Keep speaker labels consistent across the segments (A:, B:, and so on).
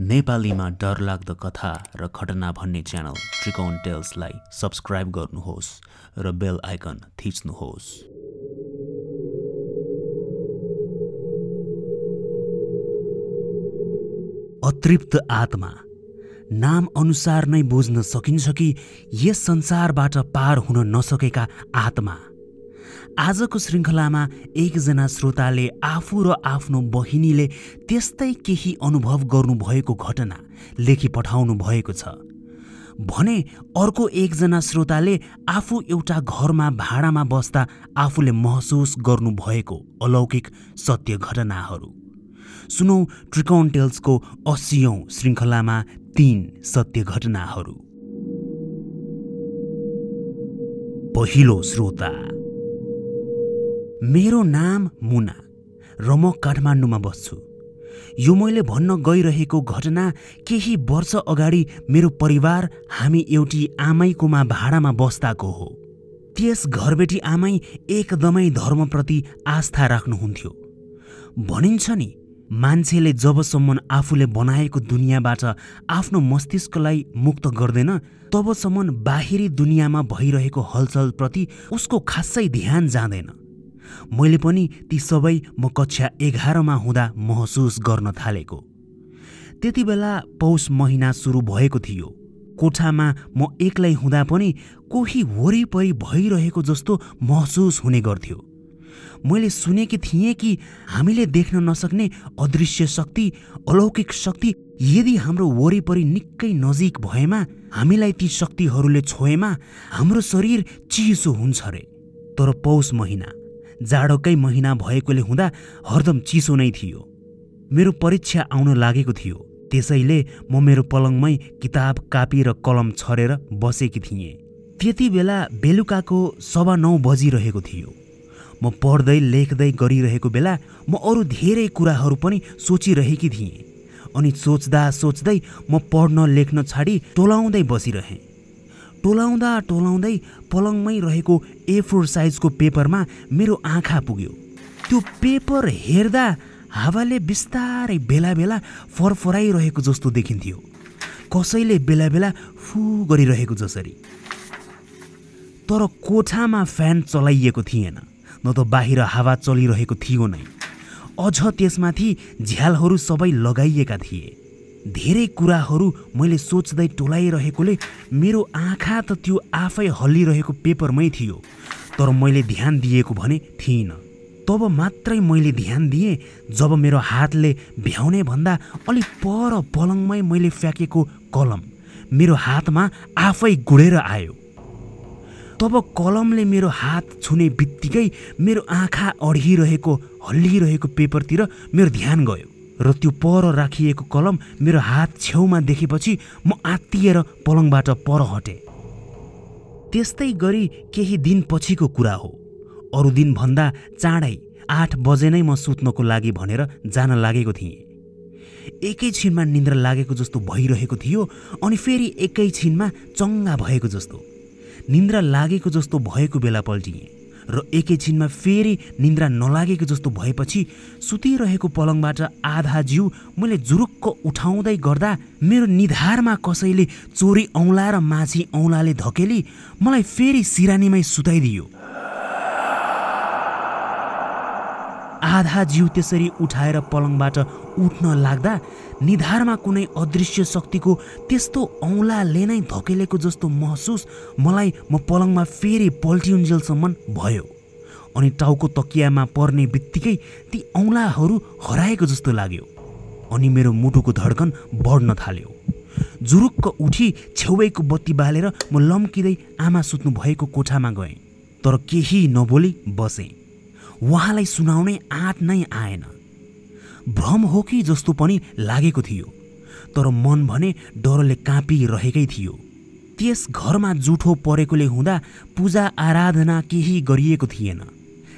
A: नेपालीमा डरलाग्दो कथा र घटना भन्ने च्यानल त्रिकोण टेल्सलाई सब्स्क्राइब गर्नुहोस् र बेल आइकन थिच्नुहोस्। अतृप्त आत्मा नाम अनुसार नै बुझ्न सकिन्छ कि यस संसारबाट पार हुन नसकेका आत्मा। आजको श्रृङ्खलामा एकजना श्रोताले आफू र आफ्नो बहिनीले त्यस्तै केही अनुभव गर्नुभएको घटना लेखी पठाउनु भएको छ भने अर्को एकजना श्रोताले आफू एउटा घरमा भाडामा बस्दा आफूले महसुस गर्नुभएको अलौकिक सत्य घटनाहरू। सुनौ त्रिकोण टेल्सको 80औं श्रृङ्खलामा 3 सत्य घटनाहरू। पहिलो श्रोता। मेरो नाम मुना र म काठमाडौँमा बस्छु। यो मैले भन्न गइरहेको घटना केही वर्ष अगाडि मेरो परिवार हामी एउटी आमैकोमा भाडामा बस्दाको हो। त्यस घरबेटी आमै एकदमै धर्मप्रति आस्था राख्नुहुन्थ्यो। भनिन्छ नि, मान्छेले जबसम्म आफूले बनाएको दुनियाँबाट आफ्नो मस्तिष्कलाई मुक्त गर्दैन तबसम्म बाहिरी दुनियाँमा भइरहेको हलचलप्रति उसको खासै ध्यान जाँदैन। मैले पनि ती सबै म कक्षा 11मा हुँदा महसुस गर्न थालेको। त्यति बेला पौष महिना सुरु भएको थियो। कोठामा म एक्लै हुँदा पनि कोही वरिपरि भइरहेको जस्तो महसुस हुने गर्थ्यो। मैले सुनेकी थिएँ कि हामीले देख्न नसक्ने अदृश्य शक्ति, अलौकिक शक्ति यदि हाम्रो वरिपरि निकै नजिक भएमा हामीलाई ती शक्तिहरूले छोएमा हाम्रो शरीर चिसो हुन्छ रे। तर पौष महिना जाडोकै महिना भएकोले हुँदा हरदम चिसो नै थियो। मेरो परीक्षा आउन लागेको थियो, त्यसैले म मेरो पलङमै किताब कापी र कलम छरेर बसेकी थिएँ। त्यति बेला बेलुकाको 9:15 बजिरहेको थियो। म पढ्दै लेख्दै गरिरहेको बेला म अरू धेरै कुराहरू पनि सोचिरहेकी थिएँ। अनि सोच्दा सोच्दै म पढ्न लेख्न छाडी टोलाउँदै बसिरहेँ। टोलाउँदै पलङमै रहेको A4 साइजको पेपरमा मेरो आँखा पुग्यो। त्यो पेपर हेर्दा हावाले बिस्तारै बेला बेला फरफराइरहेको जस्तो देखिन्थ्यो, कसैले बेला बेला फु गरिरहेको जसरी। तर कोठामा फ्यान चलाइएको थिएन, न त बाहिर हावा चलिरहेको थियो नै। अझ त्यसमाथि झ्यालहरू सबै लगाइएका थिए। धेरै कुराहरू मैले सोच्दै टोलाइरहेकोले मेरो आँखा त त्यो आफै हल्लिरहेको पेपरमै थियो, तर मैले ध्यान दिएको भने थिइनँ। तब मात्रै मैले ध्यान दिएँ जब मेरो हातले भ्याउने भन्दा अलि पर पलङमै मैले फ्याँकेको कलम मेरो हातमा आफै गुडेर आयो। तब कलमले मेरो हात छुने बित्तिकै मेरो आँखा अड्किरहेको हल्लिरहेको पेपरतिर मेरो ध्यान गयो र त्यो पर राखिएको कलम मेरो हात छेउमा देखेपछि म आत्तिएर पलङबाट पर हटेँ। त्यस्तै गरी केही दिन पछिको कुरा हो। अरू दिन भन्दा चाँडै 8 बजे नै म सुत्नको लागि भनेर जान लागेको थिएँ। एकैछिनमा निन्द्रा लागेको जस्तो भइरहेको थियो अनि फेरि एकैछिनमा चङ्गा भएको जस्तो। निन्द्रा लागेको जस्तो भएको बेला पल्टिएँ र एकैछिनमा फेरि निन्द्रा नलागेको जस्तो भएपछि सुतिरहेको पलङबाट आधा जिउ मैले जुरुक्क उठाउँदै गर्दा मेरो निधारमा कसैले चोरी औँला र माझी औँलाले धकेली मलाई फेरि सिरानीमै सुताइदियो। आधा जिउ त्यसरी उठाएर पलङबाट उठ्न लाग्दा निधारमा कुनै अदृश्य शक्तिको त्यस्तो औँलाले नै धकेलेको जस्तो महसुस मलाई म पलङमा फेरि पल्टिउन्जेलसम्म भयो। अनि टाउको तकियामा पर्ने बित्तिकै ती औँलाहरू हराएको जस्तो लाग्यो। अनि मेरो मुटुको धड्कन बढ्न थाल्यो। जुरुक्क उठी छेउैको बत्ती बालेर म लम्किँदै आमा सुत्नु भएको कोठामा गएँ। तर केही नबोली बसेँ। उहाँलाई सुनाउने आँट नै आएन। भ्रम हो कि जस्तो पनि लागेको थियो, तर मन भने डरले काँपिरहेकै थियो। त्यस घरमा जुठो परेकोले हुँदा पूजा आराधना केही गरिएको थिएन।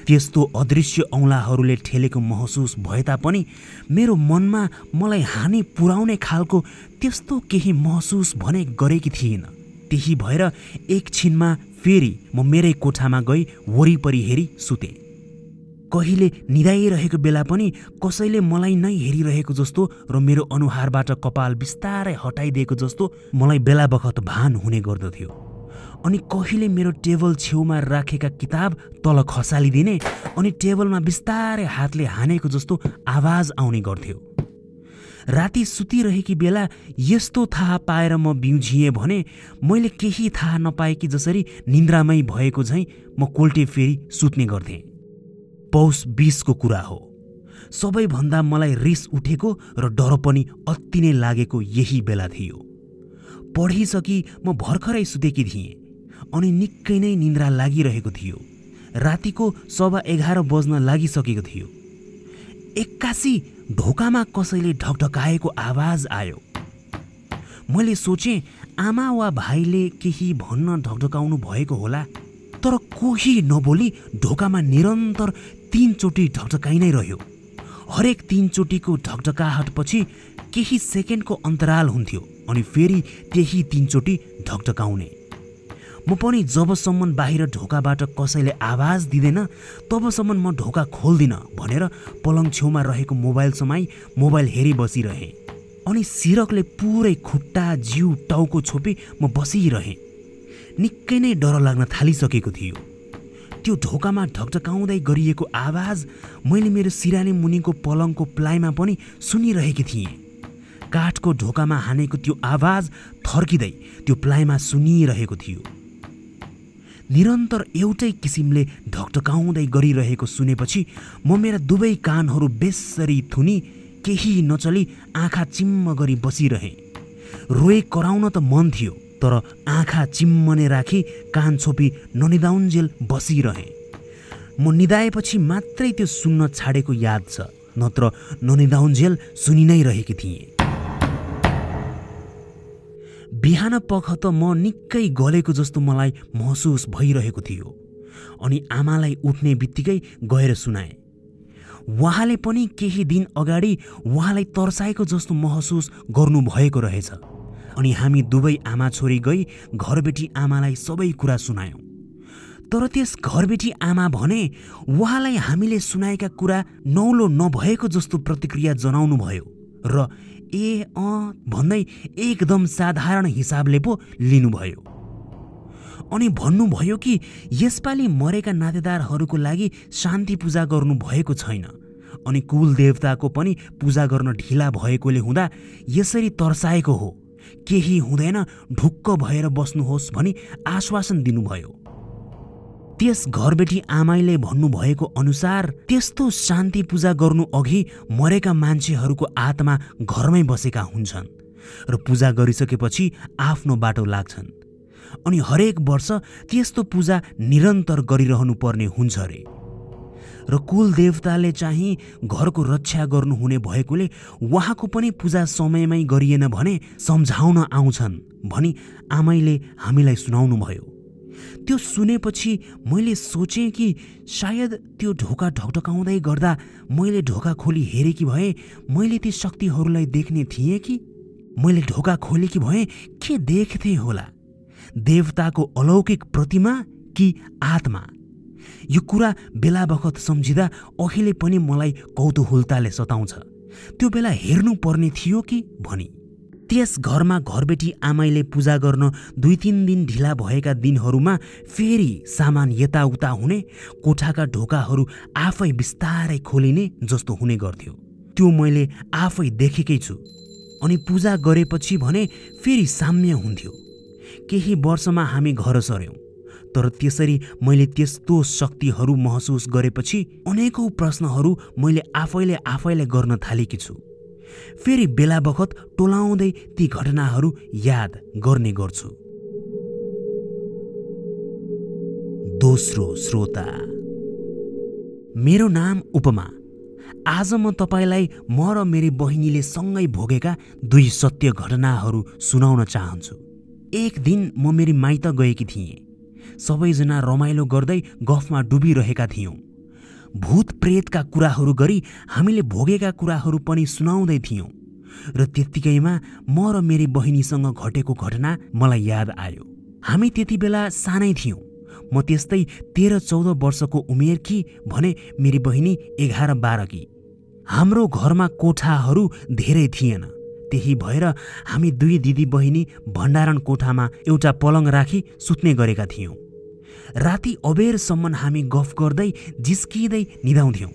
A: त्यस्तो अदृश्य औँलाहरूले ठेलेको महसुस भए तापनि मेरो मनमा मलाई हानि पुर्याउने खालको त्यस्तो केही महसुस भने गरेकी थिएन। त्यही भएर एकछिनमा फेरि म मेरै कोठामा गई वरिपरि हेरी सुतेँ। कहिले निदाइरहेको बेला पनि कसैले मलाई नै हेरिरहेको जस्तो र मेरो अनुहारबाट कपाल बिस्तारै हटाइदिएको जस्तो मलाई बेला बखत भान हुने गर्दथ्यो। अनि कहिले मेरो टेबल छेउमा राखेका किताब तल खसालिदिने अनि टेबलमा बिस्तारै हातले हानेको जस्तो आवाज आउने गर्थ्यो। राति सुतिरहेकी बेला यस्तो थाहा पाएर म बिउझिएँ भने मैले केही थाहा नपाएकी जसरी निन्द्रामै भएको झैँ म कोल्टे फेरि सुत्ने गर्थेँ। पौष 20 को कुरा हो। सबैभन्दा मलाई रिस उठेको र डर पनि अति नै लागेको यही बेला थियो। पढिसकी म भर्खरै सुतेकी थिएँ अनि निकै नै निन्द्रा लागिरहेको थियो। रातिको 11:15 बज्न लागिसकेको थियो। एक्कासी ढोकामा कसैले ढकढकाएको आवाज आयो। मैले सोचेँ आमा वा भाइले केही भन्न ढकढकाउनु भएको होला, तर कोही नबोली ढोकामा निरन्तर 3 चोटि ढकढकाइ नै रह्यो। हरेक 3 चोटिको ढकढकाहटपछि केही सेकेन्डको अन्तराल हुन्थ्यो अनि फेरि त्यही 3 चोटि ढकढकाउने। म पनि जबसम्म बाहिर ढोकाबाट कसैले आवाज दिँदैन तबसम्म म ढोका खोल्दिनँ भनेर पलङ छेउमा रहेको मोबाइल समाई मोबाइल हेरी बसिरहेँ। अनि सिरकले पुरै खुट्टा जिउ टाउको छोपी म बसिरहेँ। निकै नै डर लाग्न थालिसकेको थियो। त्यो ढोकामा ढकढकाउँदै गरिएको आवाज मैले मेरो सिरानी मुनिको पलङको प्लाइमा पनि सुनिरहेकी थिएँ। काठको ढोकामा हानेको त्यो आवाज थर्किँदै त्यो प्लाइमा सुनिरहेको थियो। निरन्तर एउटै किसिमले ढकढकाउँदै गरिरहेको सुनेपछि म मेरा दुवै कानहरू बेसरी थुनी केही नचली आँखा चिम्म गरी बसिरहेँ। रोए कराउन त मन थियो, तर आँखा चिम्मने राखी कान छोपी ननिदाउन्जेल बसिरहेँ। म निदाएपछि मात्रै त्यो सुन्न छाडेको याद छ, नत्र ननिदाउन्जेल सुनि नै रहेकी थिएँ। बिहान पख त म निकै गलेको जस्तो मलाई महसुस भइरहेको थियो अनि आमालाई उठ्ने बित्तिकै गएर सुनाएँ। उहाँले पनि केही दिन अगाडि उहाँलाई तर्साएको जस्तो महसुस गर्नुभएको रहेछ अनि हामी दुवै आमा छोरी गई घरबेटी आमालाई सबै कुरा सुनायौँ। तर त्यस घरबेटी आमा भने उहाँलाई हामीले सुनाएका कुरा नौलो नभएको जस्तो प्रतिक्रिया जनाउनु भयो र भन्दै एकदम साधारण हिसाबले पो लिनुभयो। अनि भन्नुभयो कि यसपालि मरेका नातेदारहरूको लागि शान्ति पूजा गर्नु भएको छैन अनि कुल देवताको पनि पूजा गर्न ढिला भएकोले हुँदा यसरी तर्साएको हो, केही हुँदैन ढुक्क भएर बस्नुहोस् भनी आश्वासन दिनुभयो। त्यस घरबेटी आमाईले भन्नुभएको अनुसार त्यस्तो शान्ति पूजा गर्नु अघि मरेका मान्छेहरूको आत्मा घरमै बसेका हुन्छन् र पूजा गरिसकेपछि आफ्नो बाटो लाग्छन् अनि हरेक वर्ष त्यस्तो पूजा निरन्तर गरिरहनु पर्ने हुन्छ रे। र कुल देवताले चाहिँ घरको रक्षा गर्नुहुने भएकोले उहाँको पनि पूजा समयमै गरिएन भने सम्झाउन आउँछन् भनी आमाईले हामीलाई सुनाउनु भयो। त्यो सुनेपछि मैले सोचेँ कि सायद त्यो ढोका ढकढकाउँदै गर्दा मैले ढोका खोली हेरेकी भए मैले ती शक्तिहरूलाई देख्ने थिएँ कि मैले ढोका खोलेकी भए के देख्थे होला? देवताको अलौकिक प्रतिमा कि आत्मा? यो कुरा बेला बखत सम्झिँदा अहिले पनि मलाई कौतूहलताले सताउँछ। त्यो बेला हेर्नु पर्ने थियो कि भनी। त्यस घरमा घरबेटी आमाईले पूजा गर्न 2-3 दिन ढिला भएका दिनहरूमा फेरि सामान यताउता हुने, कोठाका ढोकाहरू आफै बिस्तारै खोलिने जस्तो हुने गर्थ्यो। त्यो मैले आफै देखेकै छु। अनि पूजा गरेपछि भने फेरि साम्य हुन्थ्यो। केही वर्षमा हामी घर सर्यौं, तर त्यसरी मैले त्यस्तो शक्तिहरू महसुस गरेपछि अनेकौं प्रश्नहरू मैले आफैले गर्न थालेकी छु। फेरि बेला बखत टोलाउँदै ती घटनाहरू याद गर्ने गर्छु। दोस्रो श्रोता। मेरो नाम उपमा। आज म तपाईलाई म र मेरी बहिनीले सँगै भोगेका 2 सत्य घटनाहरू सुनाउन चाहन्छु। एक दिन म मेरी माइत गएकी थिएँ। सबैजना रमाइलो गर्दै गफमा डुबिरहेका थियौं। भूत प्रेतका कुराहरू गरी हामीले भोगेका कुराहरू पनि सुनाउँदै थियौं र त्यतिकैमा म र मेरी बहिनीसँग घटेको घटना मलाई याद आयो। हामी त्यति बेला सानै थियौं। म त्यस्तै 13-14 वर्षको उमेर कि भने मेरी बहिनी 11-12 कि। हाम्रो घरमा कोठाहरू धेरै थिएन, त्यही भएर हामी 2 दिदी बहिनी भण्डारण कोठामा एउटा पलङ राखी सुत्ने गरेका थियौँ। राति अबेरसम्म हामी गफ गर्दै जिस्किँदै निदाउँथ्यौँ।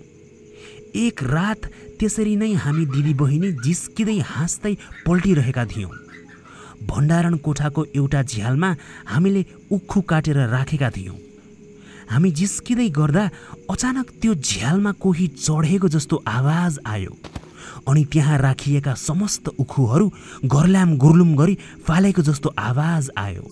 A: एक रात त्यसरी नै हामी दिदी बहिनी जिस्किँदै हाँस्दै पल्टिरहेका थियौँ। भण्डारण कोठाको एउटा झ्यालमा हामीले उख्खु काटेर राखेका थियौँ। हामी जिस्किँदै गर्दा अचानक त्यो झ्यालमा कोही चढेको जस्तो आवाज आयो अनि त्यहाँ राखिएका समस्त उख्खुहरू गर्ल्याम गुर्लुम गरी फालेको जस्तो आवाज आयो।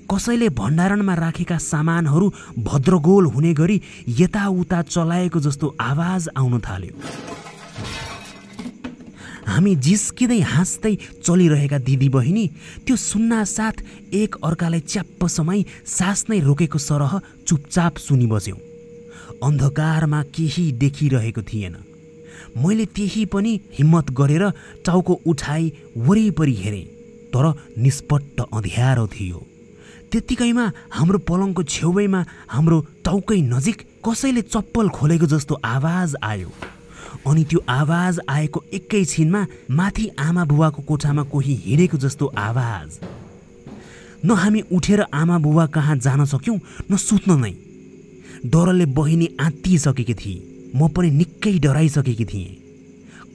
A: कसैले भण्डारणमा राखेका सामानहरू भद्रगोल हुने गरी यताउता चलाएको जस्तो आवाज आउन थाल्यो। हामी जिस्किँदै हाँस्दै चलिरहेका दिदी बहिनी त्यो सुन्नासाथ एक अर्कालाई च्याप्प समाई सास नै रोकेको सरह चुपचाप सुनिबस्यौँ। अन्धकारमा केही देखिरहेको थिएन। मैले त्यही पनि हिम्मत गरेर टाउको उठाई वरिपरि हेरेँ, तर निष्पट्ट अँध्यारो थियो। त्यत्तिकैमा हाम्रो पलङको छेउमा हाम्रो टाउकै नजिक कसैले चप्पल खोलेको जस्तो आवाज आयो अनि त्यो आवाज आएको एकैछिनमा माथि आमा बुवाको कोठामा कोही हिँडेको जस्तो आवाज। न हामी उठेर आमा बुवा कहाँ जान सक्यौँ न सुत्न नै। डरले बहिनी आत्तिसकेकी थिए, म पनि निकै डराइसकेकी थिएँ।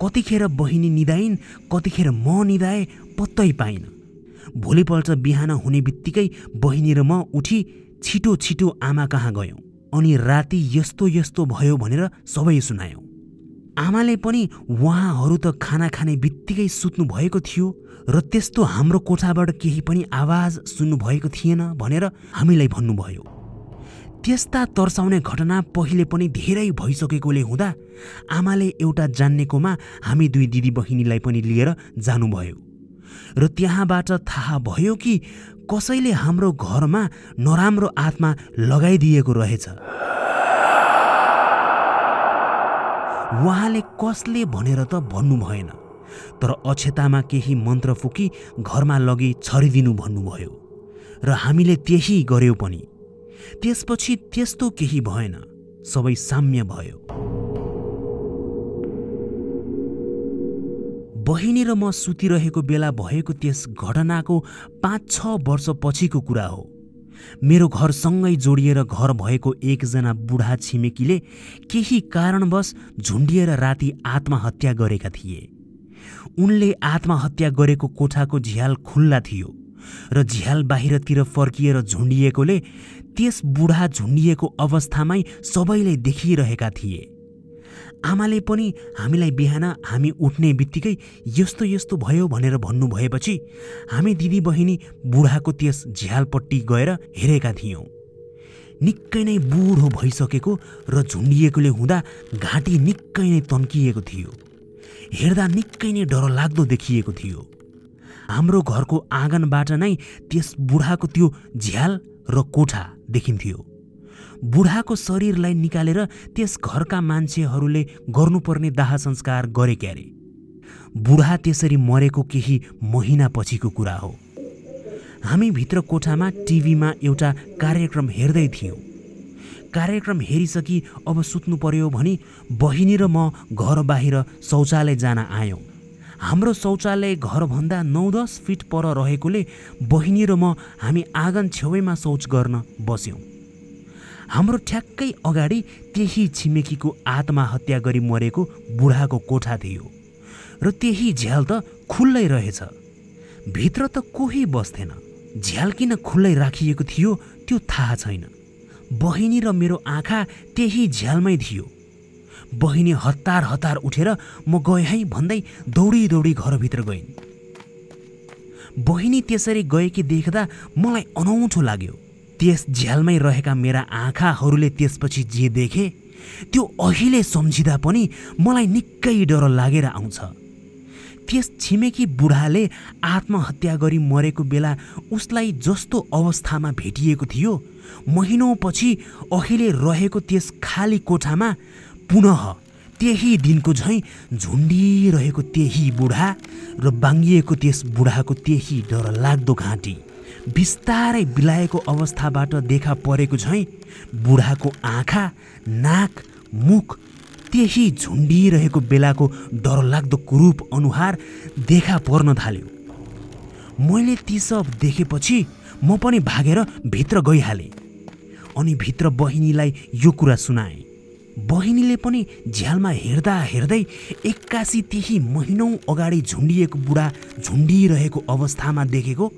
A: कतिखेर बहिनी निदाइन्, कतिखेर म निदाए पत्तै पाइन। भोलिपल्ट बिहान हुने बित्तिकै बहिनी र म उठी छिटो छिटो आमा कहाँ गयौँ अनि राति यस्तो यस्तो भयो भनेर सबै सुनायौँ। आमाले पनि उहाँहरू त खाना खाने बित्तिकै सुत्नु भएको थियो र त्यस्तो हाम्रो कोठाबाट केही पनि आवाज सुन्नु भएको थिएन भनेर हामीलाई भन्नुभयो। त्यस्ता तर्साउने घटना पहिले पनि धेरै भइसकेकोले हुँदा आमाले एउटा जान्नेकोमा हामी 2 दिदी बहिनीलाई पनि लिएर जानुभयो र त्यहाँबाट थाहा भयो कि कसैले हाम्रो घरमा नराम्रो आत्मा लगाइदिएको रहेछ। उहाँले कसले भनेर त भन्नु भएन, तर अक्षतामा केही मन्त्र फुकी घरमा लगी छरिदिनु भन्नुभयो र हामीले त्यही गर्यौँ पनि। त्यसपछि त्यस्तो केही भएन, सबै साम्य भयो। बहिनी र म सुतिरहेको बेला भएको त्यस घटनाको 5-6 वर्ष पछिको कुरा हो। मेरो घरसँगै जोडिएर घर भएको एकजना बुढा छिमेकीले केही कारणवश झुन्डिएर राति आत्महत्या गरेका थिए। उनले आत्महत्या गरेको कोठाको झ्याल खुल्ला थियो र झ्याल बाहिरतिर फर्किएर झुन्डिएकोले त्यस बुढा झुन्डिएको अवस्थामै सबैले देखिरहेका थिए। आमाले पनि हामीलाई बिहान हामी उठ्ने बित्तिकै यस्तो यस्तो भयो भनेर भन्नुभएपछि हामी दिदी बहिनी बुढाको त्यस झ्यालपट्टि गएर हेरेका थियौँ। निकै नै बुढो भइसकेको र झुन्डिएकोले हुँदा घाँटी निकै नै तन्किएको थियो। हेर्दा निकै नै डरलाग्दो देखिएको थियो। हाम्रो घरको आँगनबाट नै त्यस बुढाको त्यो झ्याल र कोठा देखिन्थ्यो। बुढाको शरीरलाई निकालेर त्यस घरका मान्छेहरूले गर्नुपर्ने दाह संस्कार गरे क्यारे। बुढा त्यसरी मरेको केही महिना पछिको कुरा हो। हामी भित्र कोठामा टिभीमा एउटा कार्यक्रम हेर्दै थियौँ। कार्यक्रम हेरिसकी अब सुत्नु पर्यो भनी बहिनी र म घर बाहिर शौचालय जान आयौँ। हाम्रो शौचालय घरभन्दा 9-10 फिट पर रहेकोले बहिनी र म हामी आँगन छेउमा शौच गर्न बस्यौँ। हाम्रो ठ्याक्कै अगाडि त्यही छिमेकीको आत्महत्या गरी मरेको बुढाको कोठा थियो र त्यही झ्याल त खुल्लै रहेछ। भित्र त कोही बस्थेन। झ्याल किन खुल्लै राखिएको थियो त्यो थाहा छैन। बहिनी र मेरो आँखा त्यही झ्यालमै थियो। बहिनी हतार हतार उठेर म गएँ है भन्दै दौडी दौडी घरभित्र गइन्। बहिनी त्यसरी गएकी देख्दा मलाई अनौठो लाग्यो। त्यस झ्यालमै रहेका मेरा आँखाहरूले त्यसपछि जे देखे त्यो अहिले सम्झिँदा पनि मलाई निकै डर लागेर आउँछ। त्यस छिमेकी बुढाले आत्महत्या गरी मरेको बेला उसलाई जस्तो अवस्थामा भेटिएको थियो, महिनौपछि अहिले रहेको त्यस खाली कोठामा पुनः त्यही दिनको झैँ झुन्डिरहेको त्यही बुढा र बाङ्गिएको त्यस बुढाको त्यही डरलाग्दो घाँटी बिस्तारै बिलाएको अवस्थाबाट देखा परेको झैँ बुढाको आँखा, नाक, मुख त्यही झुन्डिरहेको बेलाको डरलाग्दो कुरूप अनुहार देखा पर्न थाल्यो। मैले ती सब देखेपछि म पनि भागेर भित्र गइहालेँ अनि भित्र बहिनीलाई यो कुरा सुनाएँ। बहिनीले पनि झ्यालमा हेर्दा हेर्दै एक्कासी त्यही महिनौँ अगाडि झुन्डिएको बुढा झुन्डिरहेको अवस्थामा देखेको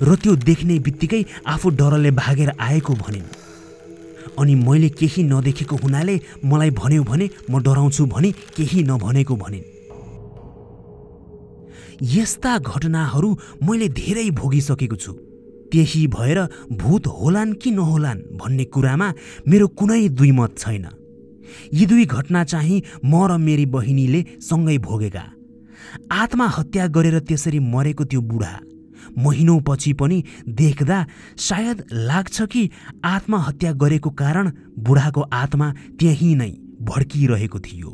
A: र त्यो देख्ने बित्तिकै आफू डरले भागेर आएको भनिन्। अनि मैले केही नदेखेको हुनाले मलाई भन्यो भने म डराउँछु भनी केही नभनेको भनिन्। यस्ता घटनाहरू मैले धेरै भोगिसकेको छु। त्यही भएर भूत होलान् कि नहोलान् भन्ने कुरामा मेरो कुनै दुई मत छैन। यी दुई घटना चाहिँ म र मेरी बहिनीले सँगै भोगेका। आत्महत्या गरेर त्यसरी मरेको त्यो बुढा महिनौपछि पनि देख्दा सायद लाग्छ कि आत्महत्या गरेको कारण बुढाको आत्मा त्यहीँ नै भड्किरहेको थियो।